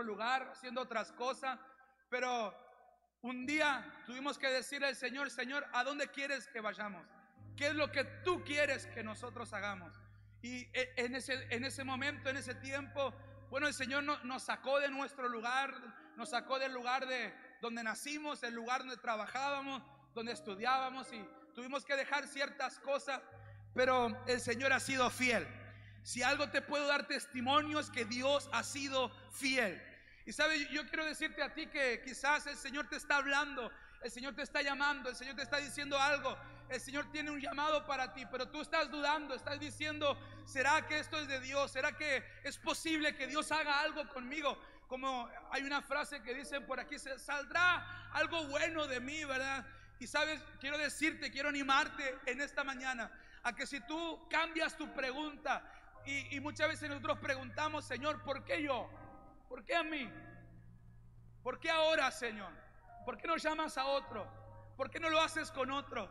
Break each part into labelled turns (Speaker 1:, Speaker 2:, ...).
Speaker 1: otro lugar, haciendo otras cosas, pero un día tuvimos que decirle al Señor: Señor, ¿a dónde quieres que vayamos? ¿Qué es lo que tú quieres que nosotros hagamos? Y en ese momento, en ese tiempo, bueno, el Señor nos sacó de nuestro lugar, nos sacó del lugar de donde nacimos, el lugar donde trabajábamos, donde estudiábamos, y tuvimos que dejar ciertas cosas, pero el Señor ha sido fiel. Si algo te puedo dar testimonio es que Dios ha sido fiel. Y sabes, yo quiero decirte a ti que quizás el Señor te está hablando, el Señor te está llamando, el Señor te está diciendo algo, el Señor tiene un llamado para ti, pero tú estás dudando, estás diciendo: ¿será que esto es de Dios? ¿Será que es posible que Dios haga algo conmigo? Como hay una frase que dicen por aquí: saldrá algo bueno de mí, ¿verdad? Y sabes, quiero decirte, quiero animarte en esta mañana a que si tú cambias tu pregunta, y muchas veces nosotros preguntamos: Señor, ¿por qué yo? ¿Por qué a mí? ¿Por qué ahora, Señor? ¿Por qué no llamas a otro? ¿Por qué no lo haces con otro?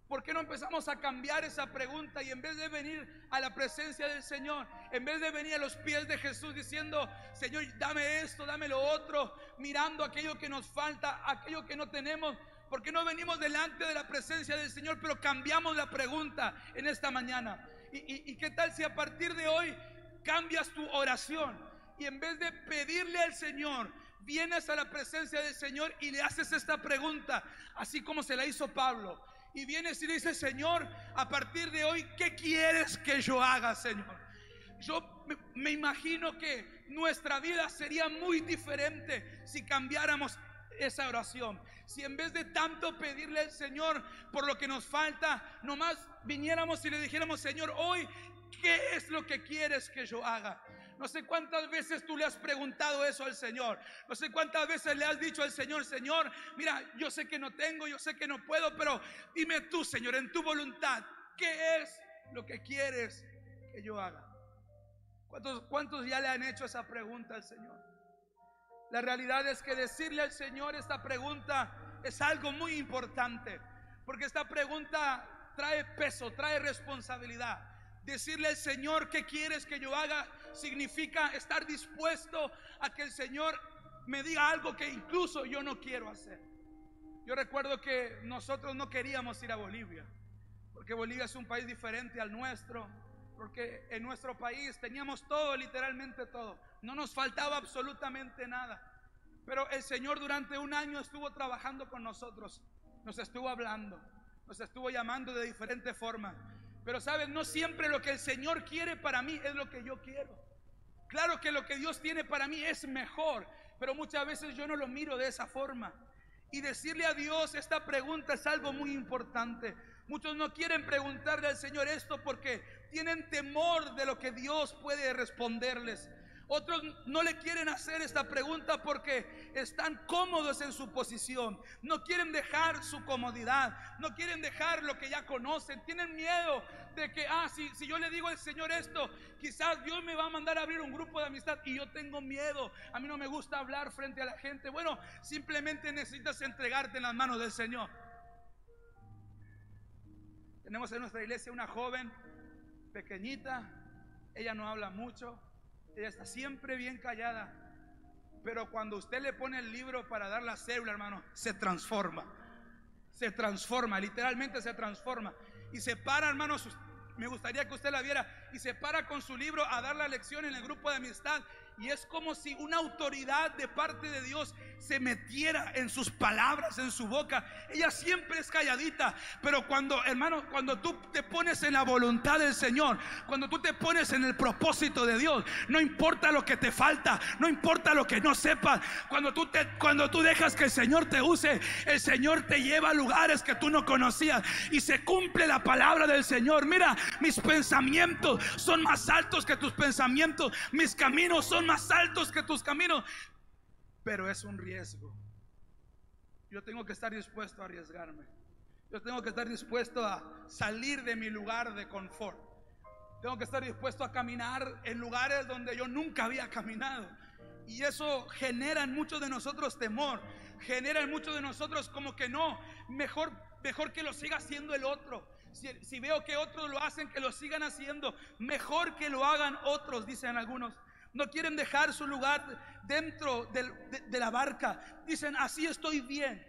Speaker 1: ¿Por qué no empezamos a cambiar esa pregunta? Y en vez de venir a la presencia del Señor, en vez de venir a los pies de Jesús diciendo: Señor, dame esto, dame lo otro, mirando aquello que nos falta, aquello que no tenemos, ¿por qué no venimos delante de la presencia del Señor, pero cambiamos la pregunta en esta mañana? ¿Y qué tal si a partir de hoy cambias tu oración? Y en vez de pedirle al Señor, vienes a la presencia del Señor y le haces esta pregunta, así como se la hizo Pablo. Y vienes y le dices: Señor, a partir de hoy, ¿qué quieres que yo haga, Señor? Yo me imagino que nuestra vida sería muy diferente si cambiáramos esa oración. Si en vez de tanto pedirle al Señor por lo que nos falta, nomás viniéramos y le dijéramos: Señor, hoy, ¿qué es lo que quieres que yo haga? No sé cuántas veces tú le has preguntado eso al Señor. No sé cuántas veces le has dicho al Señor: Señor, mira, yo sé que no tengo, yo sé que no puedo, pero dime tú, Señor, en tu voluntad, ¿qué es lo que quieres que yo haga? ¿Cuántos ya le han hecho esa pregunta al Señor? La realidad es que decirle al Señor esta pregunta es algo muy importante, porque esta pregunta trae peso, trae responsabilidad. Decirle al Señor: ¿qué quieres que yo haga? Significa estar dispuesto a que el Señor me diga algo que incluso yo no quiero hacer. Yo recuerdo que nosotros no queríamos ir a Bolivia, porque Bolivia es un país diferente al nuestro, porque en nuestro país teníamos todo, literalmente todo, no nos faltaba absolutamente nada. Pero el Señor durante un año estuvo trabajando con nosotros, nos estuvo hablando, nos estuvo llamando de diferentes formas. Pero sabes, no siempre lo que el Señor quiere para mí es lo que yo quiero. Claro que lo que Dios tiene para mí es mejor, pero muchas veces yo no lo miro de esa forma. Y decirle a Dios esta pregunta es algo muy importante. Muchos no quieren preguntarle al Señor esto porque tienen temor de lo que Dios puede responderles. Otros no le quieren hacer esta pregunta porque están cómodos en su posición, no quieren dejar su comodidad, no quieren dejar lo que ya conocen. Tienen miedo de que si yo le digo al Señor esto, quizás Dios me va a mandar a abrir un grupo de amistad y yo tengo miedo, a mí no me gusta hablar frente a la gente. Bueno, simplemente necesitas entregarte en las manos del Señor. Tenemos en nuestra iglesia una joven pequeñita, ella no habla mucho, ella está siempre bien callada, pero cuando usted le pone el libro para dar la cédula, hermano, se transforma, literalmente se transforma. Y se para, hermano, me gustaría que usted la viera, y se para con su libro a dar la lección en el grupo de amistad. Y es como si una autoridad de parte de Dios se metiera en sus palabras, en su boca. Ella siempre es calladita, pero cuando, hermano, cuando tú te pones en la voluntad del Señor, cuando tú te pones en el propósito de Dios, no importa lo que te falta, no importa lo que no sepas, cuando tú dejas que el Señor te use, el Señor te lleva a lugares que tú no conocías y se cumple la palabra del Señor. Mira, mis pensamientos son más altos que tus pensamientos, mis caminos son más altos que tus caminos. Pero es un riesgo. Yo tengo que estar dispuesto a arriesgarme. Yo tengo que estar dispuesto a salir de mi lugar de confort. Tengo que estar dispuesto a caminar en lugares donde yo nunca había caminado. Y eso genera en muchos de nosotros temor. Genera en muchos de nosotros como que no, mejor que lo siga haciendo el otro. Si veo que otros lo hacen, que lo sigan haciendo. Mejor que lo hagan otros, dicen algunos. no quieren dejar su lugar dentro de la barca. Dicen, así estoy bien,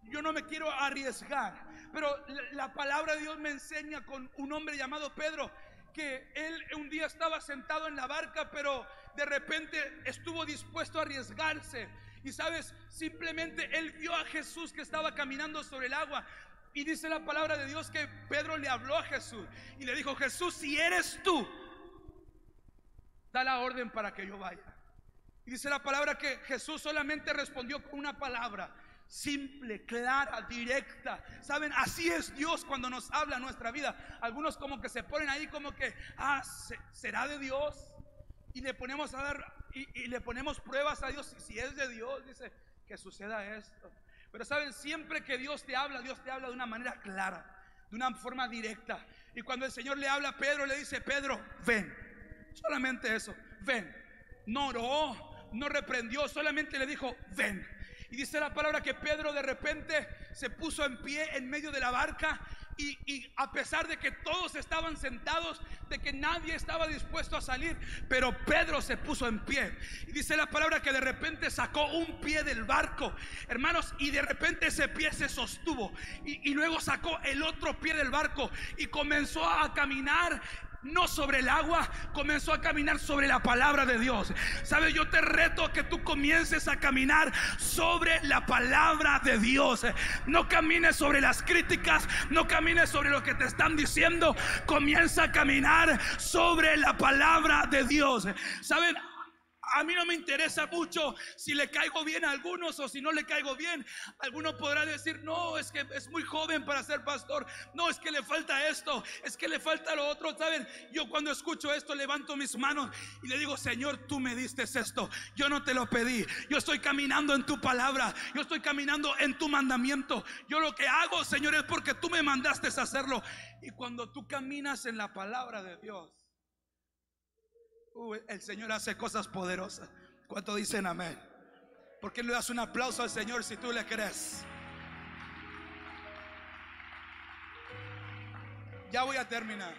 Speaker 1: yo no me quiero arriesgar. Pero la palabra de Dios me enseña con un hombre llamado Pedro, que él un día estaba sentado en la barca, pero de repente estuvo dispuesto a arriesgarse. Y sabes, simplemente él vio a Jesús que estaba caminando sobre el agua. Y dice la palabra de Dios que Pedro le habló a Jesús y le dijo, Jesús, si eres tú, da la orden para que yo vaya. Y dice la palabra que Jesús solamente respondió con una palabra, simple, clara, directa. Saben, así es Dios cuando nos habla en nuestra vida. Algunos como que se ponen ahí como que, ¿será de Dios? Y le ponemos a dar y le ponemos pruebas a Dios. Si es de Dios, dice que suceda esto. Pero saben, siempre que Dios te habla de una manera clara, de una forma directa. Y cuando el Señor le habla a Pedro, le dice, Pedro, ven. Solamente eso, ven. No oró, no reprendió, solamente le dijo, ven. Y dice la palabra que Pedro de repente se puso en pie en medio de la barca. Y a pesar de que todos estaban sentados, de que nadie estaba dispuesto a salir, pero Pedro se puso en pie. Y dice la palabra que de repente sacó un pie del barco, hermanos, y de repente ese pie se sostuvo. Y luego sacó el otro pie del barco y comenzó a caminar. No sobre el agua, comenzó a caminar sobre la palabra de Dios. ¿Sabes? Yo te reto a que tú comiences a caminar sobre la palabra de Dios. No camines sobre las críticas, no camines sobre lo que te están diciendo. Comienza a caminar sobre la palabra de Dios. ¿Saben? A mí no me interesa mucho si le caigo bien a algunos o si no le caigo bien. Alguno podrá decir, no, es que es muy joven para ser pastor. No, es que le falta esto, es que le falta lo otro. ¿Saben? Yo cuando escucho esto levanto mis manos y le digo, Señor, tú me diste esto. Yo no te lo pedí. Yo estoy caminando en tu palabra. Yo estoy caminando en tu mandamiento. Yo lo que hago, Señor, es porque tú me mandaste a hacerlo. Y cuando tú caminas en la palabra de Dios, el Señor hace cosas poderosas. ¿Cuánto dicen amén? ¿Por qué no le das un aplauso al Señor si tú le crees? Ya voy a terminar.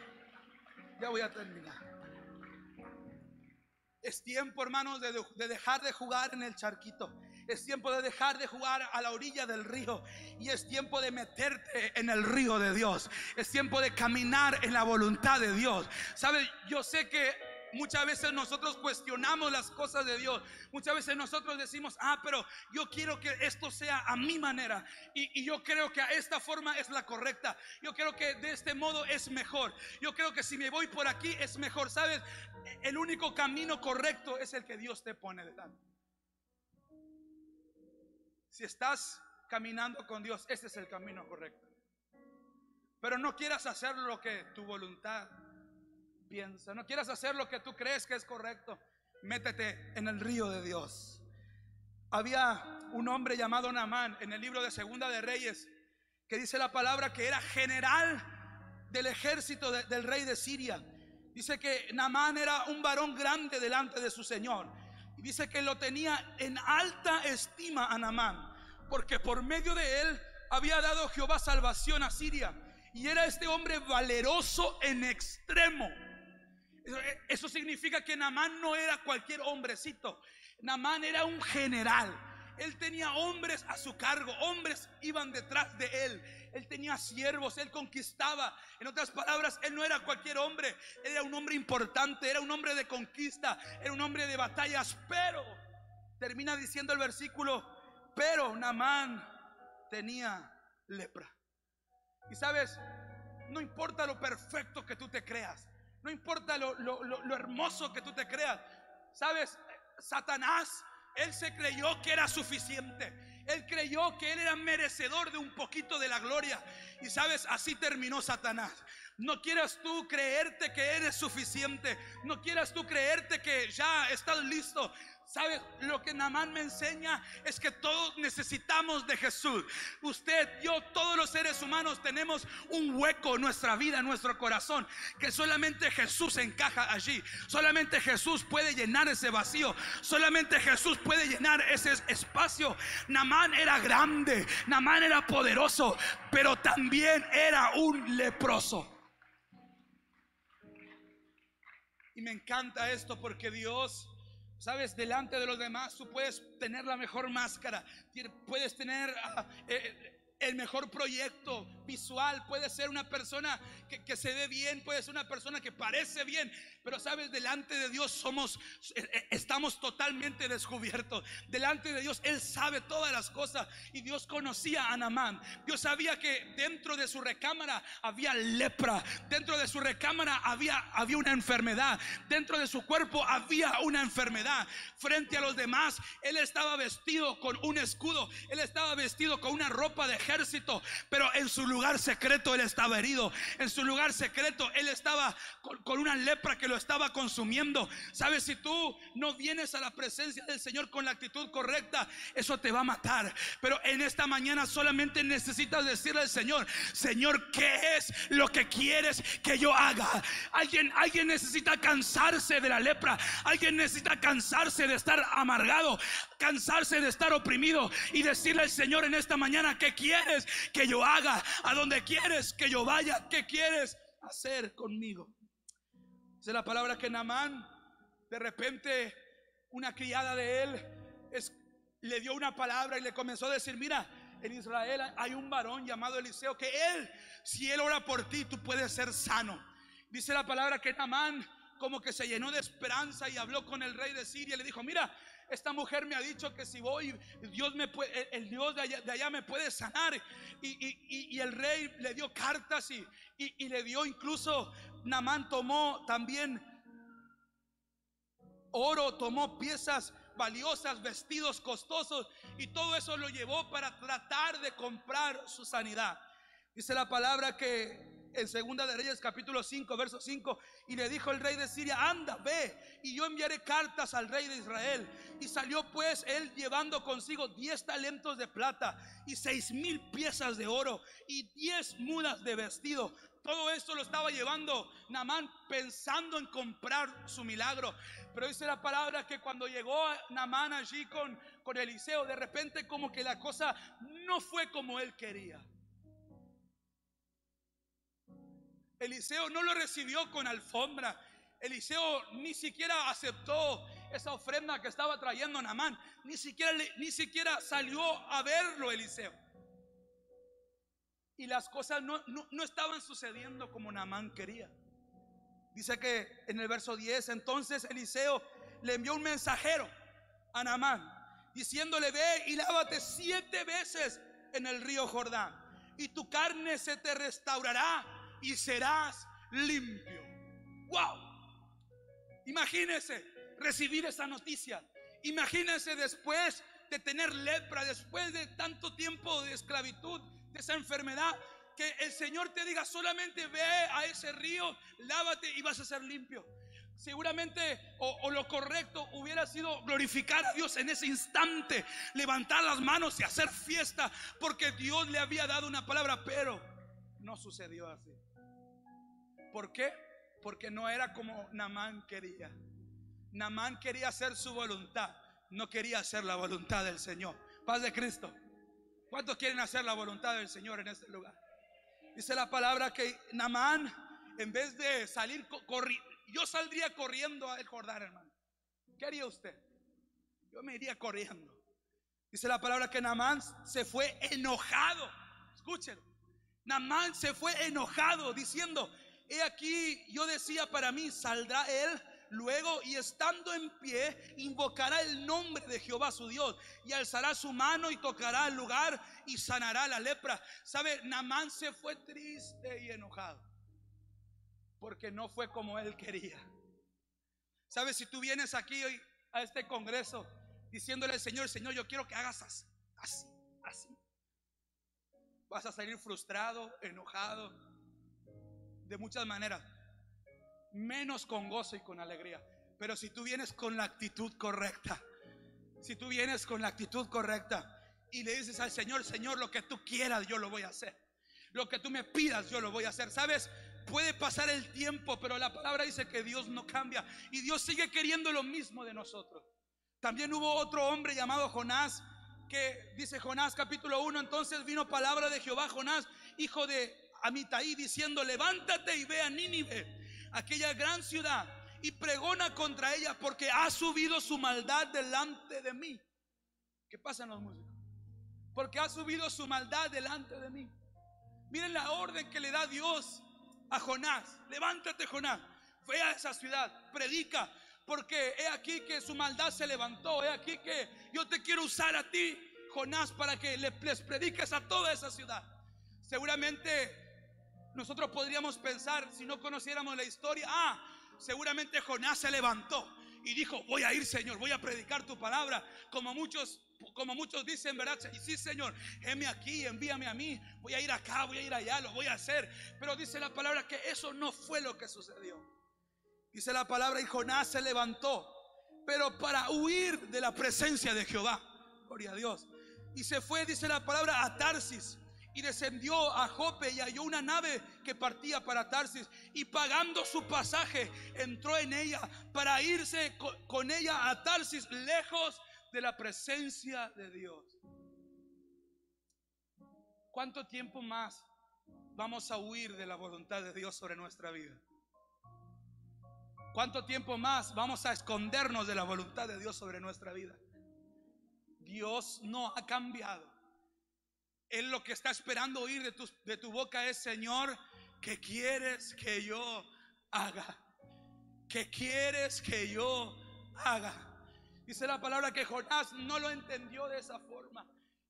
Speaker 1: Es tiempo, hermanos, de dejar de jugar en el charquito. Es tiempo de dejar de jugar a la orilla del río. Y es tiempo de meterte en el río de Dios. Es tiempo de caminar en la voluntad de Dios. ¿Sabe? Yo sé que muchas veces nosotros cuestionamos las cosas de Dios. Muchas veces nosotros decimos, pero yo quiero que esto sea a mi manera. Y yo creo que a esta forma es la correcta. Yo creo que de este modo es mejor. Yo creo que si me voy por aquí es mejor. ¿Sabes? El único camino correcto es el que Dios te pone delante. Si estás caminando con Dios, ese es el camino correcto. Pero no quieras hacer lo que tu voluntad piensa, no quieras hacer lo que tú crees que es correcto. Métete en el río de Dios. Había un hombre llamado Naamán en el libro de Segunda de Reyes, que dice la palabra que era general del ejército del rey de Siria. Dice que Naamán era un varón grande delante de su Señor. Y dice que lo tenía en alta estima a Naamán, porque por medio de él había dado Jehová salvación a Siria. Y era este hombre valeroso en extremo. Eso significa que Naamán no era cualquier hombrecito. Naamán era un general. Él tenía hombres a su cargo, hombres iban detrás de él. Él tenía siervos, él conquistaba. En otras palabras, él no era cualquier hombre. Él era un hombre importante, era un hombre de conquista, era un hombre de batallas. Pero termina diciendo el versículo, pero Naamán tenía lepra. Y sabes, no importa lo perfecto que tú te creas, no importa lo hermoso que tú te creas. Sabes, Satanás, él se creyó que era suficiente. Él creyó que él era merecedor de un poquito de la gloria. Y sabes, así terminó Satanás. No quieras tú creerte que eres suficiente. No quieras tú creerte que ya estás listo. ¿Sabes? Lo que Naamán me enseña es que todos necesitamos de Jesús. Usted, yo, todos los seres humanos tenemos un hueco en nuestra vida, en nuestro corazón, que solamente Jesús encaja allí. Solamente Jesús puede llenar ese vacío. Solamente Jesús puede llenar ese espacio. Naamán era grande, Naamán era poderoso, pero también era un leproso. Y me encanta esto porque Dios Sabes, delante de los demás tú puedes tener la mejor máscara, puedes tener el mejor proyecto visual, puedes ser una persona que se ve bien, puedes ser una persona que parece bien, pero sabes, delante de Dios estamos totalmente descubiertos. Delante de Dios Él sabe todas las cosas, y Dios conocía a Naamán. Dios sabía que dentro de su recámara había lepra, dentro de su recámara había una enfermedad, dentro de su cuerpo había una enfermedad. Frente a los demás Él estaba vestido con un escudo, Él estaba vestido con una ropa de ejército, pero en su lugar secreto Él estaba herido. En su lugar secreto Él estaba con una lepra que lo estaba consumiendo. Sabes, si tú no vienes a la presencia del Señor con la actitud correcta, eso te va a matar. Pero en esta mañana solamente necesitas decirle al Señor: Señor, ¿qué es lo que quieres que yo haga? Alguien necesita cansarse de la lepra. Alguien necesita cansarse de estar amargado, cansarse de estar oprimido, y decirle al Señor en esta mañana: ¿qué quieres que yo haga? ¿A dónde quieres que yo vaya? ¿Qué quieres hacer conmigo? Dice la palabra que Naamán, de repente, una criada de él le dio una palabra y le comenzó a decir: mira, en Israel hay un varón llamado Eliseo, que si él ora por ti, tú puedes ser sano. Dice la palabra que Naamán como que se llenó de esperanza y habló con el rey de Siria y le dijo: mira, esta mujer me ha dicho que si voy, el Dios de allá me puede sanar. Y el rey le dio cartas y le dio, incluso Naamán tomó también oro, tomó piezas valiosas, vestidos costosos, y todo eso lo llevó para tratar de comprar su sanidad. Dice la palabra que en Segunda de Reyes capítulo 5 verso 5: y le dijo el rey de Siria: anda, ve, y yo enviaré cartas al rey de Israel. Y salió pues él llevando consigo 10 talentos de plata y 6,000 piezas de oro y 10 mudas de vestido. Todo esto lo estaba llevando Naamán pensando en comprar su milagro. Pero dice la palabra que cuando llegó Naamán allí con Eliseo, de repente como que la cosa no fue como él quería. Eliseo no lo recibió con alfombra. Eliseo ni siquiera aceptó esa ofrenda que estaba trayendo Naamán. Ni siquiera salió a verlo Eliseo. Y las cosas no estaban sucediendo como Naamán quería. Dice que en el verso 10: entonces Eliseo le envió un mensajero a Naamán diciéndole: ve y lávate 7 veces en el río Jordán, y tu carne se te restaurará y serás limpio. Wow. Imagínese recibir esa noticia. Imagínese después de tener lepra, después de tanto tiempo de esclavitud, de esa enfermedad, que el Señor te diga: solamente ve a ese río, lávate y vas a ser limpio. Seguramente o lo correcto hubiera sido glorificar a Dios en ese instante, levantar las manos y hacer fiesta, porque Dios le había dado una palabra. Pero no sucedió así. ¿Por qué? Porque no era como Naamán quería. Naamán quería hacer su voluntad, no quería hacer la voluntad del Señor. Paz de Cristo. ¿Cuántos quieren hacer la voluntad del Señor en este lugar? Dice la palabra que Naamán, en vez de salir corriendo, yo saldría corriendo al Jordán, hermano. ¿Qué haría usted? Yo me iría corriendo. Dice la palabra que Naamán se fue enojado. Escúchenlo. Naamán se fue enojado diciendo: he aquí, yo decía para mí, saldrá él luego y estando en pie invocará el nombre de Jehová su Dios, y alzará su mano y tocará el lugar y sanará la lepra. ¿Sabe? Naamán se fue triste y enojado porque no fue como él quería. ¿Sabe? Si tú vienes aquí hoy a este congreso diciéndole al Señor: Señor, yo quiero que hagas así, vas a salir frustrado, enojado, de muchas maneras, menos con gozo y con alegría. Pero si tú vienes con la actitud correcta, si tú vienes con la actitud correcta y le dices al Señor: Señor, lo que tú quieras yo lo voy a hacer, lo que tú me pidas yo lo voy a hacer. ¿Sabes? Puede pasar el tiempo, pero la palabra dice que Dios no cambia, y Dios sigue queriendo lo mismo de nosotros. También hubo otro hombre llamado Jonás, que dice Jonás capítulo 1: entonces vino palabra de Jehová a Jonás, hijo de Amitai, diciendo: levántate y ve a Nínive, aquella gran ciudad, y pregona contra ella, porque ha subido su maldad delante de mí. ¿Qué pasa en los músicos? Porque ha subido su maldad delante de mí. Miren la orden que le da Dios a Jonás. Levántate, Jonás, ve a esa ciudad, predica, porque he aquí que su maldad se levantó. He aquí que yo te quiero usar a ti, Jonás, para que les prediques a toda esa ciudad. Seguramente nosotros podríamos pensar, si no conociéramos la historia, seguramente Jonás se levantó y dijo: voy a ir, Señor, voy a predicar tu palabra. Como muchos dicen, ¿verdad? Y sí, Señor, heme aquí, envíame a mí, voy a ir acá, voy a ir allá, lo voy a hacer. Pero dice la palabra que eso no fue lo que sucedió. Dice la palabra: y Jonás se levantó, pero para huir de la presencia de Jehová. Gloria a Dios. Y se fue, dice la palabra, a Tarsis. Y descendió a Jope y halló una nave que partía para Tarsis. Y pagando su pasaje, entró en ella para irse con ella a Tarsis, lejos de la presencia de Dios. ¿Cuánto tiempo más vamos a huir de la voluntad de Dios sobre nuestra vida? ¿Cuánto tiempo más vamos a escondernos de la voluntad de Dios sobre nuestra vida? Dios no ha cambiado. Él lo que está esperando oír de tu boca es: Señor, ¿qué quieres que yo haga? ¿Qué quieres que yo haga? Dice la palabra que Jonás no lo entendió de esa forma,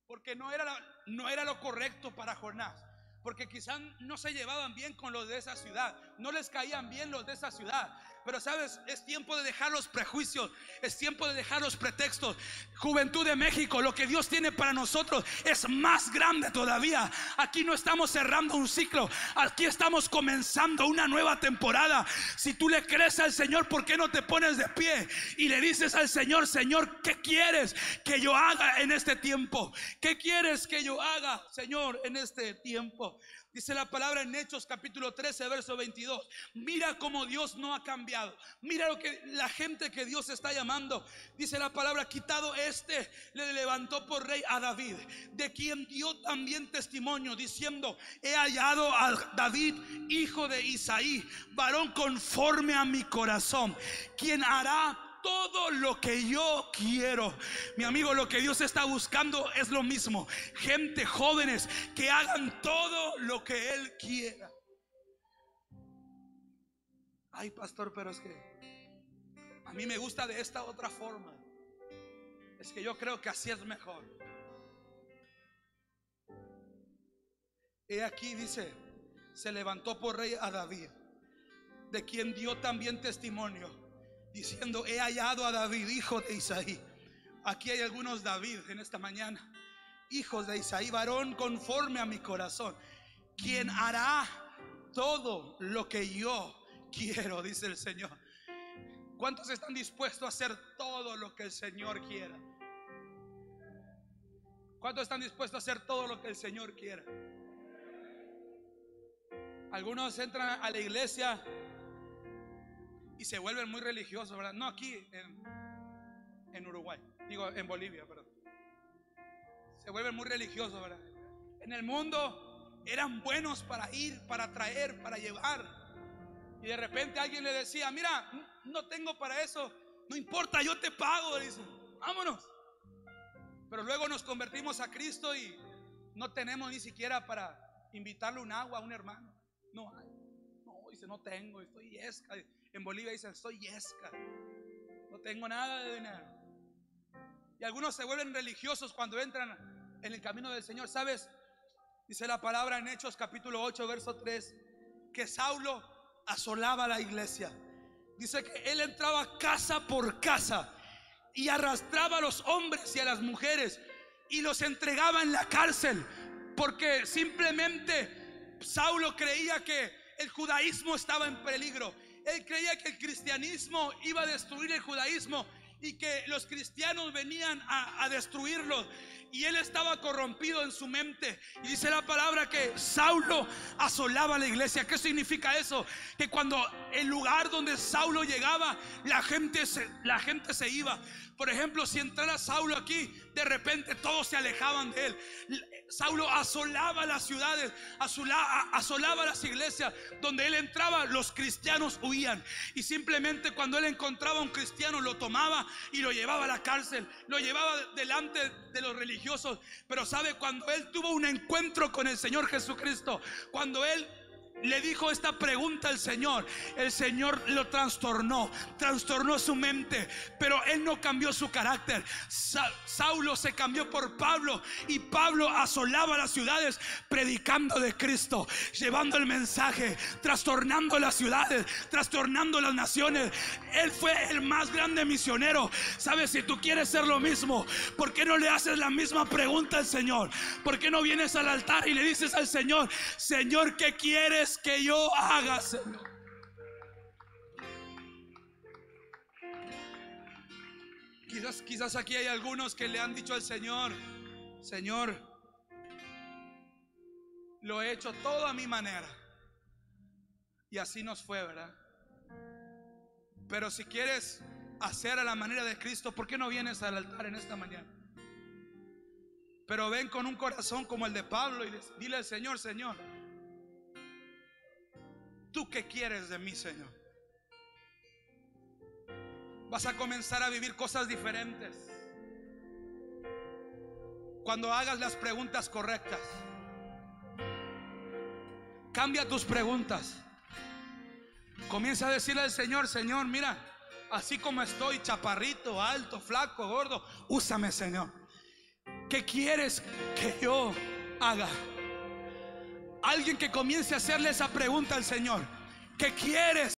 Speaker 1: porque no era lo correcto para Jonás. Porque quizás no se llevaban bien con los de esa ciudad, no les caían bien los de esa ciudad. Pero sabes, es tiempo de dejar los prejuicios, es tiempo de dejar los pretextos. Juventud de México, lo que Dios tiene para nosotros es más grande todavía. Aquí no estamos cerrando un ciclo, aquí estamos comenzando una nueva temporada. Si tú le crees al Señor, ¿por qué no te pones de pie y le dices al Señor: Señor, ¿qué quieres que yo haga en este tiempo? ¿Qué quieres que yo haga, Señor, en este tiempo? Dice la palabra en Hechos capítulo 13 verso 22. Mira cómo Dios no ha cambiado. Mira la gente que Dios está llamando. Dice la palabra: quitado le levantó por rey a David, de quien dio también testimonio, diciendo: he hallado a David, hijo de Isaí, varón conforme a mi corazón, quien hará todo lo que yo quiero. Mi amigo, lo que Dios está buscando es lo mismo: gente, jóvenes que hagan todo lo que Él quiera. Ay, pastor, pero es que a mí me gusta de esta otra forma. Es que yo creo que así es mejor. He aquí, dice, se levantó por rey a David, de quien dio también testimonio, diciendo: he hallado a David, hijo de Isaí. Aquí hay algunos David en esta mañana, hijos de Isaí, varón conforme a mi corazón, quien hará todo lo que yo quiero, dice el Señor. ¿Cuántos están dispuestos a hacer todo lo que el Señor quiera? ¿Cuántos están dispuestos a hacer todo lo que el Señor quiera? Algunos entran a la iglesia y se vuelven muy religiosos, ¿verdad? No aquí en Uruguay, digo en Bolivia, perdón. Se vuelven muy religiosos, ¿verdad? En el mundo eran buenos para ir, para traer, para llevar. Y de repente alguien le decía: mira, no tengo para eso, no importa, yo te pago. Le dicen: vámonos. Pero luego nos convertimos a Cristo y no tenemos ni siquiera para invitarle un agua a un hermano. No hay. No, dice: no tengo, estoy yesca. En Bolivia dicen: estoy yesca, no tengo nada de dinero. Y algunos se vuelven religiosos cuando entran en el camino del Señor. ¿Sabes? Dice la palabra en Hechos capítulo 8 verso 3 que Saulo asolaba la iglesia. Dice que él entraba casa por casa y arrastraba a los hombres y a las mujeres y los entregaba en la cárcel, porque simplemente Saulo creía que el judaísmo estaba en peligro. Él creía que el cristianismo iba a destruir el judaísmo y que los cristianos venían a destruirlo. Y él estaba corrompido en su mente. Y dice la palabra que Saulo asolaba la iglesia. ¿Qué significa eso? Que cuando el lugar donde Saulo llegaba, la gente se iba. Por ejemplo, si entrara Saulo aquí, de repente todos se alejaban de él. Saulo asolaba las ciudades, asolaba las iglesias. Donde él entraba, los cristianos huían. Y simplemente cuando él encontraba a un cristiano, lo tomaba y lo llevaba a la cárcel, lo llevaba delante de los religiosos. Pero sabe, cuando él tuvo un encuentro con el Señor Jesucristo, cuando él le dijo esta pregunta al Señor, el Señor lo trastornó su mente, pero él no cambió su carácter. Saulo se cambió por Pablo, y Pablo asolaba las ciudades predicando de Cristo, llevando el mensaje, trastornando las ciudades, trastornando las naciones. Él fue el más grande misionero. ¿Sabes? Si tú quieres ser lo mismo, ¿por qué no le haces la misma pregunta al Señor? ¿Por qué no vienes al altar y le dices al Señor: Señor, ¿qué quieres que yo haga, Señor? Quizás aquí hay algunos que le han dicho al Señor: Señor, lo he hecho todo a mi manera. Y así nos fue, ¿verdad? Pero si quieres hacer a la manera de Cristo, ¿por qué no vienes al altar en esta mañana? Pero ven con un corazón como el de Pablo y dile al Señor: Señor, ¿tú qué quieres de mí, Señor? Vas a comenzar a vivir cosas diferentes cuando hagas las preguntas correctas. Cambia tus preguntas. Comienza a decirle al Señor: Señor, mira, así como estoy, chaparrito, alto, flaco, gordo, úsame, Señor. ¿Qué quieres que yo haga? Alguien que comience a hacerle esa pregunta al Señor: ¿qué quieres